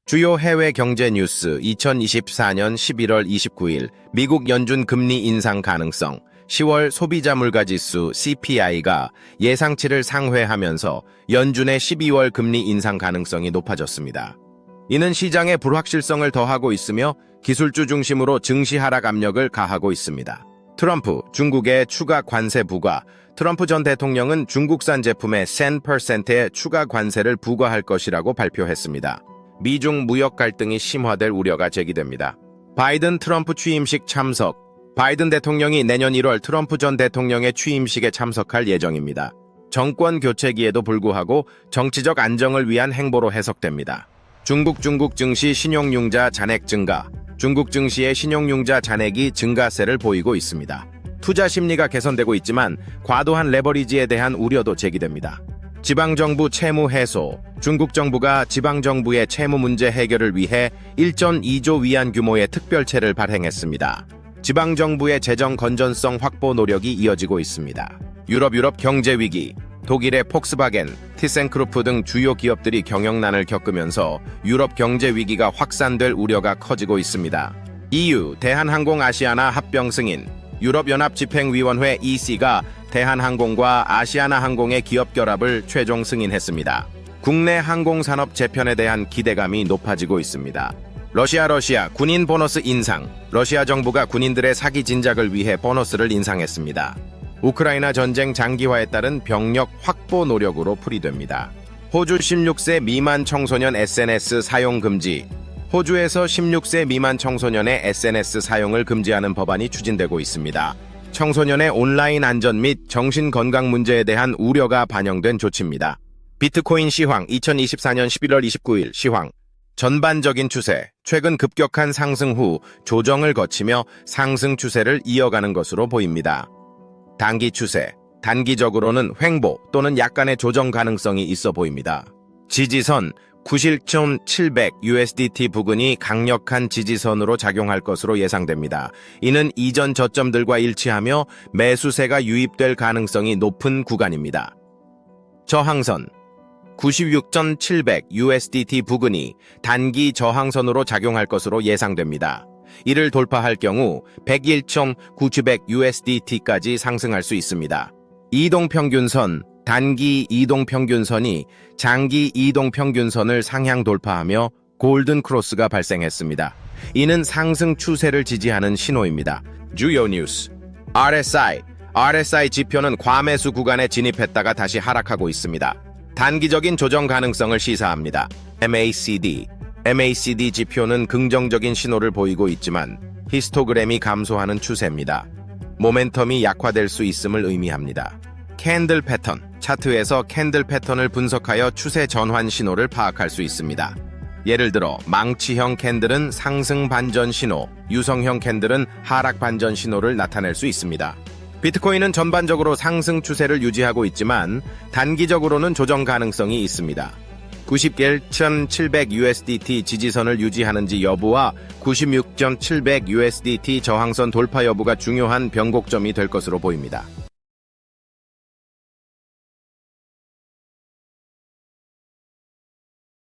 주요 해외 경제 뉴스 2024년 11월 29일 미국 연준 금리 인상 가능성 10월 소비자 물가지수 CPI가 예상치를 상회하면서 연준의 12월 금리 인상 가능성이 높아졌습니다. 이는 시장의 불확실성을 더하고 있으며 기술주 중심으로 증시 하락 압력을 가하고 있습니다. 트럼프, 중국의 추가 관세 부과. 트럼프 전 대통령은 중국산 제품에 10%의 추가 관세를 부과할 것이라고 발표했습니다. 미중 무역 갈등이 심화될 우려가 제기됩니다. 바이든 트럼프 취임식 참석. 바이든 대통령이 내년 1월 트럼프 전 대통령의 취임식에 참석할 예정입니다. 정권 교체기에도 불구하고 정치적 안정을 위한 행보로 해석됩니다. 중국 증시 신용융자 잔액 증가. 중국 증시의 신용융자 잔액이 증가세를 보이고 있습니다. 투자 심리가 개선되고 있지만 과도한 레버리지에 대한 우려도 제기됩니다. 지방정부 채무 해소. 중국 정부가 지방정부의 채무 문제 해결을 위해 1.2조 위안 규모의 특별채를 발행했습니다. 지방정부의 재정 건전성 확보 노력이 이어지고 있습니다. 유럽 경제 위기. 독일의 폭스바겐, 티센크루프 등 주요 기업들이 경영난을 겪으면서 유럽 경제 위기가 확산될 우려가 커지고 있습니다. EU, 대한항공 아시아나 합병 승인. 유럽연합집행위원회 EC가 대한항공과 아시아나항공의 기업 결합을 최종 승인했습니다. 국내 항공산업 재편에 대한 기대감이 높아지고 있습니다. 러시아 군인 보너스 인상. 러시아 정부가 군인들의 사기 진작을 위해 보너스를 인상했습니다. 우크라이나 전쟁 장기화에 따른 병력 확보 노력으로 풀이됩니다. 호주 16세 미만 청소년 SNS 사용 금지. 호주에서 16세 미만 청소년의 SNS 사용을 금지하는 법안이 추진되고 있습니다. 청소년의 온라인 안전 및 정신건강 문제에 대한 우려가 반영된 조치입니다. 비트코인 시황 2024년 11월 29일 시황. 전반적인 추세, 최근 급격한 상승 후 조정을 거치며 상승 추세를 이어가는 것으로 보입니다. 단기 추세, 단기적으로는 횡보 또는 약간의 조정 가능성이 있어 보입니다. 지지선 91.700 USDT 부근이 강력한 지지선으로 작용할 것으로 예상됩니다. 이는 이전 저점들과 일치하며 매수세가 유입될 가능성이 높은 구간입니다. 저항선 96.700 USDT 부근이 단기 저항선으로 작용할 것으로 예상됩니다. 이를 돌파할 경우 101.900 USDT까지 상승할 수 있습니다. 이동평균선, 단기 이동평균선이 장기 이동평균선을 상향 돌파하며 골든 크로스가 발생했습니다. 이는 상승 추세를 지지하는 신호입니다. 주요 뉴스. RSI 지표는 과매수 구간에 진입했다가 다시 하락하고 있습니다. 단기적인 조정 가능성을 시사합니다. MACD 지표는 긍정적인 신호를 보이고 있지만 히스토그램이 감소하는 추세입니다. 모멘텀이 약화될 수 있음을 의미합니다. 캔들 패턴, 차트에서 캔들 패턴을 분석하여 추세 전환 신호를 파악할 수 있습니다. 예를 들어 망치형 캔들은 상승 반전 신호, 유성형 캔들은 하락 반전 신호를 나타낼 수 있습니다. 비트코인은 전반적으로 상승 추세를 유지하고 있지만 단기적으로는 조정 가능성이 있습니다. 91.700 USDT 지지선을 유지하는지 여부와 96.700 USDT 저항선 돌파 여부가 중요한 변곡점이 될 것으로 보입니다.